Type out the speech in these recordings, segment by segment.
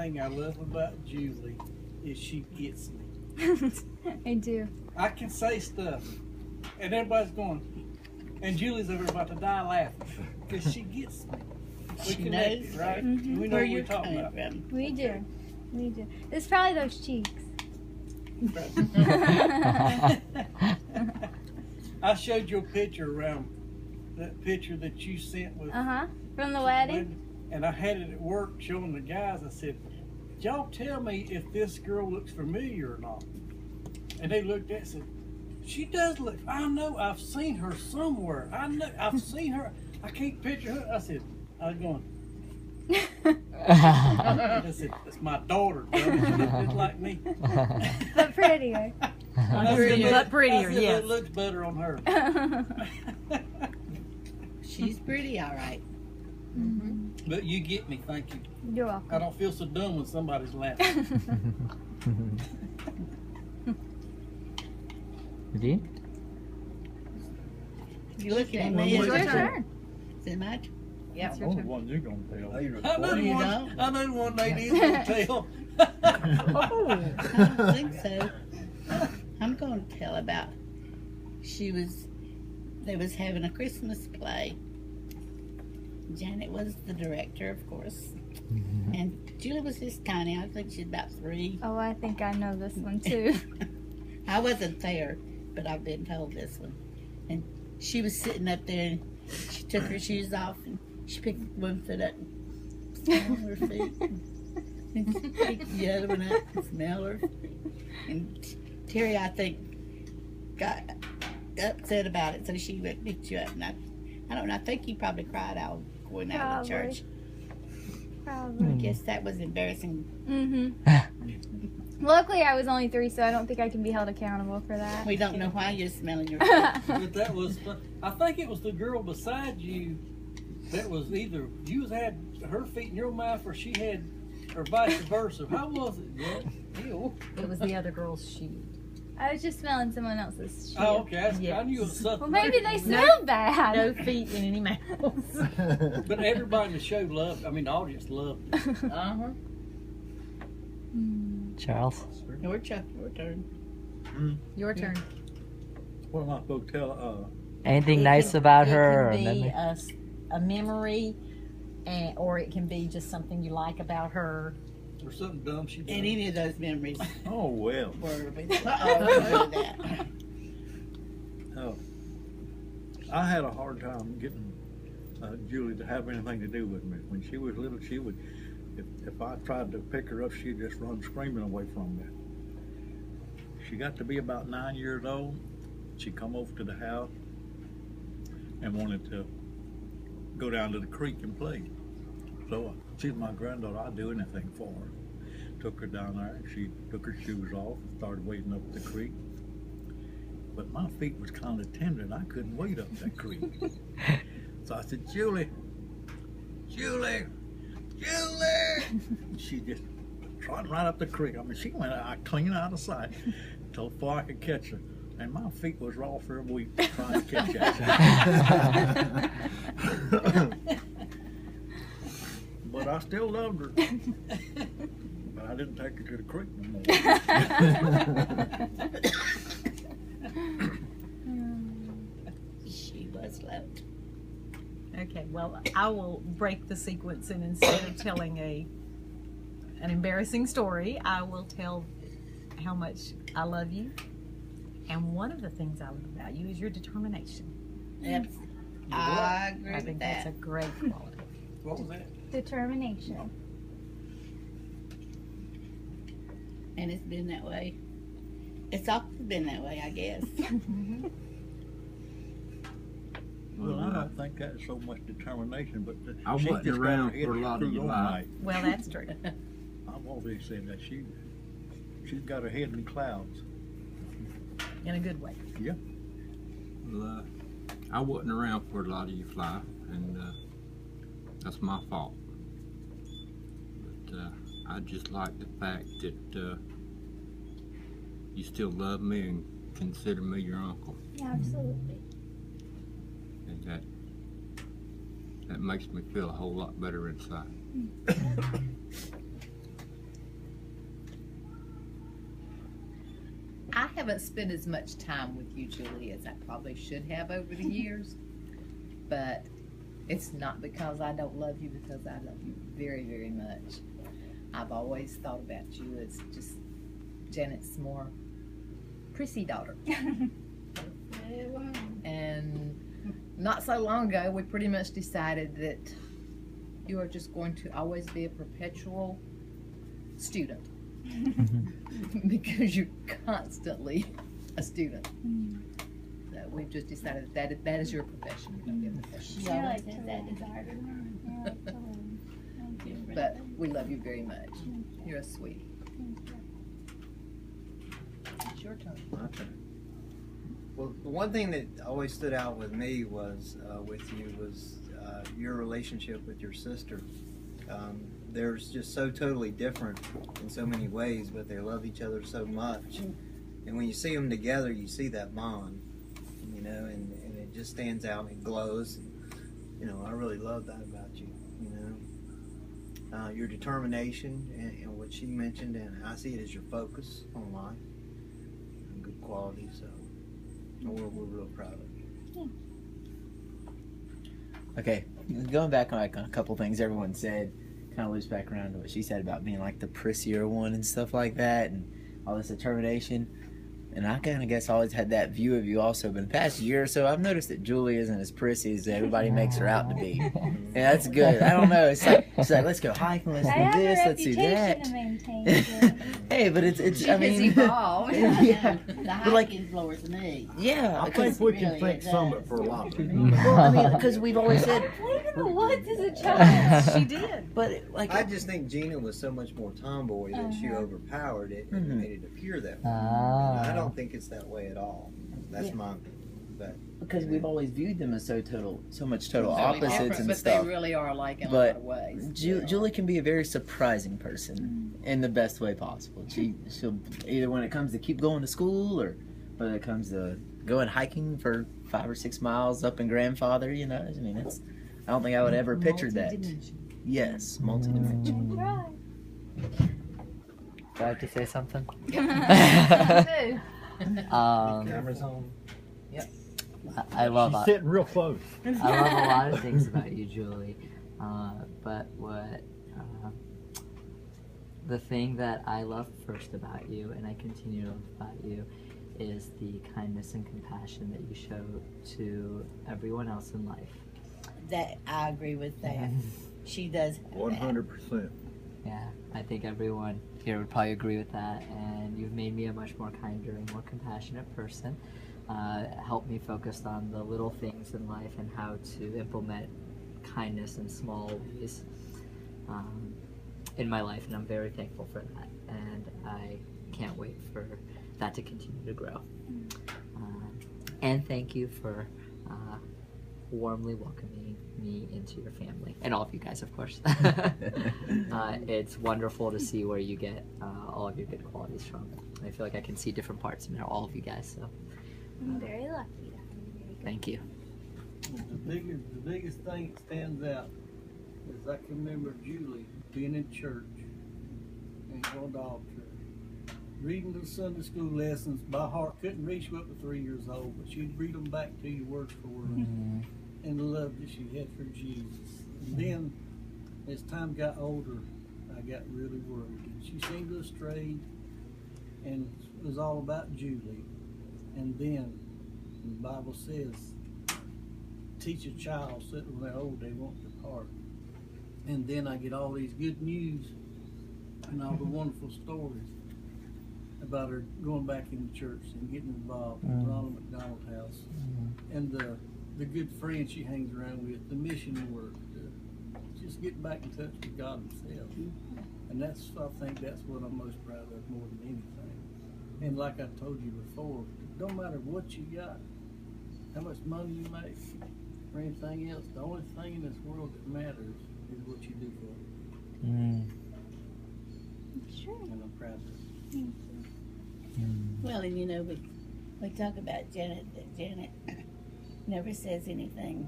thing I love about Julie is she gets me. I do. I can say stuff, and everybody's going, and Julie's over about to die laughing because she gets me. We She connect, knows right? Mhm. We know where what you're we're talking coming about. from. We do. We do. It's probably those cheeks. I showed you a picture around that picture that you sent with From the wedding. and I had it at work showing the guys. I said, y'all tell me if this girl looks familiar or not. And they looked at it and said, she does look, I know, I've seen her somewhere. I know, I've seen her. I can't picture her. I was going, I said, that's my daughter, though. She looks just like me. But prettier. But prettier, I said, yes. it looks better on her. She's pretty, all right. But you get me, thank you. You're welcome. I don't feel so dumb when somebody's laughing. Eugene? You looking at Well, me? It's what's your your turn. Is it my turn? Yeah. I know the one you're gonna tell. I know the You one. don't? I know the one they did tell. I don't think so. I'm going to tell about they was having a Christmas play. Janet was the director, of course. And Julie was just tiny. I think she's about 3. Oh, I think I know this one too. I wasn't there, but I've been told this one. And she was sitting up there and she took her shoes off and she picked one foot up and smelled her feet. And she picked the other one up and smelled her feet. And Terry, I think, got upset about it, so she went and picked you up. And I don't know, I think you probably cried out going out of the Probably. church. I Probably. guess that was embarrassing. Luckily, I was only 3, so I don't think I can be held accountable for that. We don't know why you're smelling your feet. But that was, I think it was the girl beside you that was either you had her feet in your mouth or she had, or vice versa. How was it, Jen? Ew. It was the other girl's shoe. I was just smelling someone else's shoe. Oh, okay. I Yes. knew it was something. Well, maybe they smell bad. No feet in any mouths. But everybody in the show loved. I mean, the audience loved it. Uh-huh. Charles? Your turn. Your turn. What am I supposed to tell? Anything It nice can- about her? Or It can be memory? a memory, or it can be just something you like about her. Or something dumb she did. And any of those memories Oh well. were that. Oh, I had a hard time getting Julie to have anything to do with me. When she was little, she would, if I tried to pick her up, she'd just run screaming away from me. She got to be about 9 years old. She come over to the house and wanted to go down to the creek and play. So she's my granddaughter. I'd do anything for her. Took her down there. And she took her shoes off and started wading up the creek. But my feet was kind of tender and I couldn't wade up that creek. So I said, Julie, Julie, Julie. And she just trotted right up the creek. I mean, she went out clean out of sight until before I could catch her. And my feet was raw for a week trying to catch her. But I still loved her. But I didn't take her to the creek no more. She was loved. Okay, well, I will break the sequence, and instead of telling an embarrassing story, I will tell how much I love you. And one of the things I love about you is your determination. Yep. I agree I with think that's that. a great quality. What was that? Determination. And it's been that way. It's always been that way, I guess. Well, I don't think that's so much determination, but I she's wasn't just got around her head for a lot of screwed your on life. right. Well, that's true. I've always said that she's got her head in the clouds. In a good way. Yeah. Well, I wasn't around for a lot of your life, and that's my fault. But I just like the fact that you still love me and consider me your uncle, Absolutely. and that makes me feel a whole lot better inside. haven't spent as much time with you, Julie, as I probably should have over the years. But it's not because I don't love you, because I love you very, very much. I've always thought about you as just Janet's more prissy daughter. And not so long ago, we pretty much decided that you are just going to always be a perpetual student. Because you're constantly a student. So we've just decided that is your profession. You're going to be a professional. She always has that desire to learn. But we love you very much. You're a sweetie. It's your turn. Okay. Well, the one thing that always stood out with me was your relationship with your sister. They're just so totally different in so many ways, but they love each other so much. And when you see them together, you see that bond, you know, and it just stands out and it glows. You know, I really love that about you, you know. Your determination and what she mentioned, and I see it as your focus on life and good quality, so we're real proud of you. Okay, going back on like a couple things everyone said, kind of loops back around to what she said about being like the prissier one and stuff like that, and all this determination. And I kind of guess always had that view of you also, but in the past year or so, I've noticed that Julie isn't as prissy as everybody makes her out to be. And that's good. I don't know. It's like let's go hiking, let's do this, let's do that. To maintain, Hey, but it's She I mean, has evolved. yeah, The but like, hiking floors me. yeah, I because think we can really think it some of does. it for a lot of people. well, I mean, because we've always said, played in the woods as a child. She did. but like, I just think Gina was so much more tomboy that she overpowered it and Mhm. made it appear that way. Ah. And I don't think it's that way at all. That's Yeah. my opinion. But because we've always viewed them as so much total Totally opposites different, and but stuff. they really are alike in a But lot of ways. Julie can be a very surprising person in the best way possible. She'll either when it comes to keep going to school, or when it comes to going hiking for 5 or 6 miles up in Grandfather. You know, I mean, I don't think I would ever picture that. Yes, multi-dimensional. Right. Do I have to say something? Too. Camera's on. I love She's sitting real close. I love a lot of things about you, Julie. But the thing that I love first about you, and I continue to love about you, is the kindness and compassion that you show to everyone else in life. That I agree with that. She does. have that. 100%. Yeah, I think everyone here would probably agree with that, and you've made me a much more kinder and more compassionate person. Helped me focus on the little things in life and how to implement kindness in small ways in my life, and I'm very thankful for that, and I can't wait for that to continue to grow. And thank you for warmly welcoming me into your family, and all of you guys, of course. It's wonderful to see where you get all of your good qualities from. I feel like I can see different parts in all of you guys, so I'm very lucky to have you. The biggest thing that stands out is I can remember Julie being in church and going to altar, reading the Sunday school lessons by heart. Couldn't read you up to 3 years old, but she'd read them back to you word for word, and the love that she had for Jesus. And then, as time got older, I got really worried. She seemed to have strayed, and it was all about Julie. And then the Bible says, teach a child so that when they're old they won't depart. And then I get all these good news and all the wonderful stories about her going back into church and getting involved in Ronald McDonald House, and the good friends she hangs around with, the mission work, just getting back in touch with God Himself. And I think that's what I'm most proud of more than anything. And like I told you before, it don't matter what you got, how much money you make, or anything else, the only thing in this world that matters is what you do for it. It's true. And I'm proud of it. Thank you. Well, and you know, we talk about Janet, that Janet never says anything.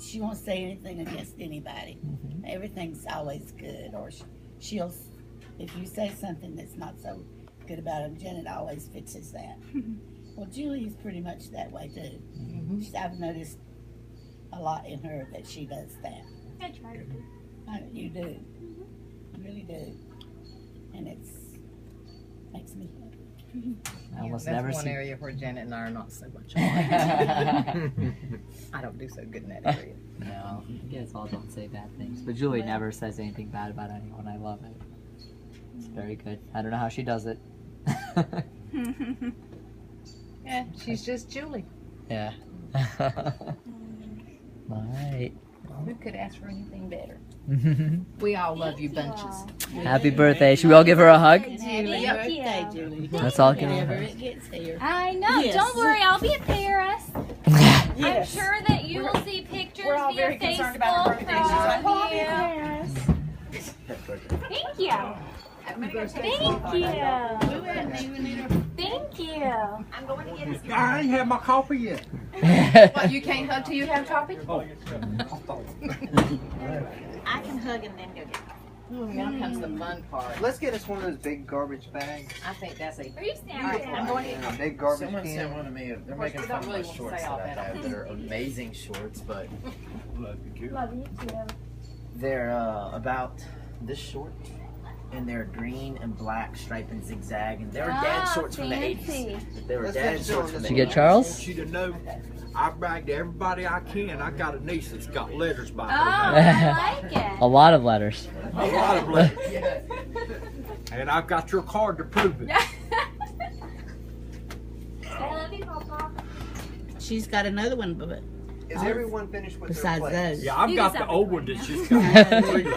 She won't say anything against anybody. Everything's always good, or she'll, if you say something that's not so good about him. Janet always fixes that. Well, Julie is pretty much that way too. I've noticed a lot in her that she does that. I try to do. You do. You really do. And makes me happy. I almost That's never one see. area where Janet and I are not so much alike. I don't do so good in that area. No, I guess all don't say bad things. But Julie never says anything bad about anyone. I love it. It's very good. I don't know how she does it. Yeah, she's just Julie. Yeah. All right. Who could ask for anything better? We all love you bunches. Happy birthday. Should we all give her a hug? And happy birthday, Julie. That's all I can Whenever do. it gets here. I know. Yes. Don't worry, I'll be at Paris. I'm Yes. sure that you will see pictures We're all via very Facebook concerned about her birthday. She's like, Thank you. Thank you. Thank you. I'm going to get us. I ain't had my coffee yet. What, you can't hug till you have coffee? I can hug and then go get Now comes the fun part. Let's get us one of those big garbage bags. I think that's a. Are you standing? I'm going to. A big garbage Someone can. sent one to me. They're course, making we fun don't of my really want to shorts say all that I that. have. They're amazing shorts, but Love you, Julie. Love you too. they're about this short. And they're green and black stripe and zigzag. And they were dad shorts from the 80s. They were Let's dad finish shorts on from this the Did you 80s. get Charles? I want you to know, I brag to everybody I can. I got a niece that's got letters by Oh, her name. I like it. A lot of letters. A lot of letters. And I've got your card to prove it. I love you, Papa. She's got another one, but Is everyone finished with besides their plates? those. Yeah, I've You got just the have to old put one it that's down. just got 3 letters.